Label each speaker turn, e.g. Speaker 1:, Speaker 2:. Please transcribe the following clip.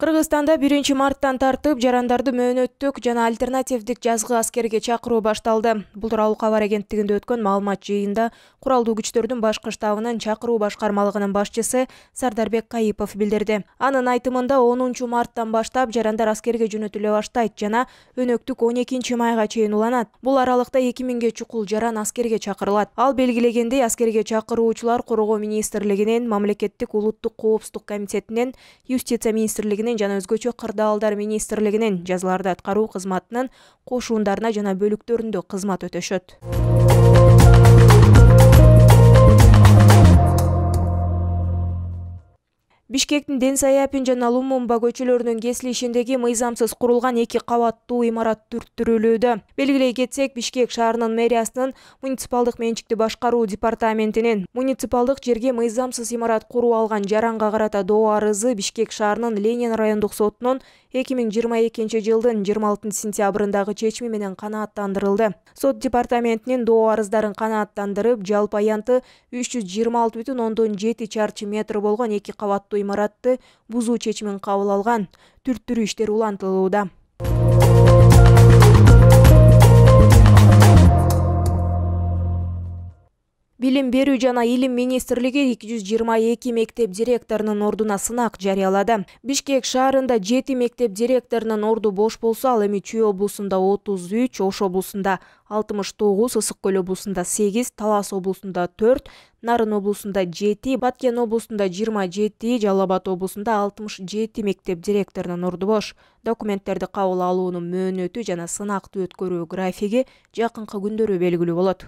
Speaker 1: Кыргызстанда 1-марттан тартып жарандарды мөөнөттүк жана альтернативдик жазгы аскерге чакыруу башталды. Бул тууралуу кабар агенттигинде өткөн маалымат жыйында куралдуу күчтөрдүн башкы штабынын чакыруу башкармалыгынын башчысы Сардарбек Кайыпов билдирди. Анын айтымында 10-марттан баштап жарандар аскерге жөнөтүлө баштайт жана өнөктүк 12-майга чейин уланат. Бул аралыкта 2000ге чукул жаран аскерге чакырылат. Ал белгилегендей, аскерге чакыруучулар Коргоо министрлигинин, Мамлекеттик улуттук коопсуздук комитетинин, Юстиция министрлигинин жана өзгөчө кырдаалдар министрлигинин жазаларды аткаруу кызматынын кошуундарына жана бөлүктөрүндө кызмат өтөшөт. Бишкектин Ден Саяпин жана Лумумба көчөлөрүнүн кесилишиндеги мыйзамсыз курулган 2 кабаттуу имарат түрттүрүлүүдө. Белгилей кетсек, Бишкек шаарынын мэриясынын муниципалдык менчикти башкаруу департаментинин муниципалдык жерге мыйзамсыз имарат куруу алган жаранга карата доо арызы Бишкек шаарынын Ленин райондук сотунун 2022 жылдын 26 сентябрындагы чечими менен канааттандырылды. Сот департаментинин доо арыздарын канааттандырып, жалпы аянты 326,7 чарчы метр болгон 2 кабаттуу имаратты бузуу чечимин кабыл алган. Түрттүрүү иштери улантылууда. Билим берүү жана илим министрлиги 222 мектеп директорунун ордуна сынак жарыялады. Бишкек шаарында 7 мектеп директорунун орду бош болсо, ал эми Чүй облусунда 33, Ош облусунда 69, Ысык Көл облусунда 8, Талас облусунда 4, Нарын облусунда 7, Баткен облусунда 27, Жалал Абад облусунда 67 мектеп директорунун орду бош. Документтерди кабыл алуунун мөөнөтү жана сынакты өткөрүү графиги жакынкы күндөрү белгилүү болот.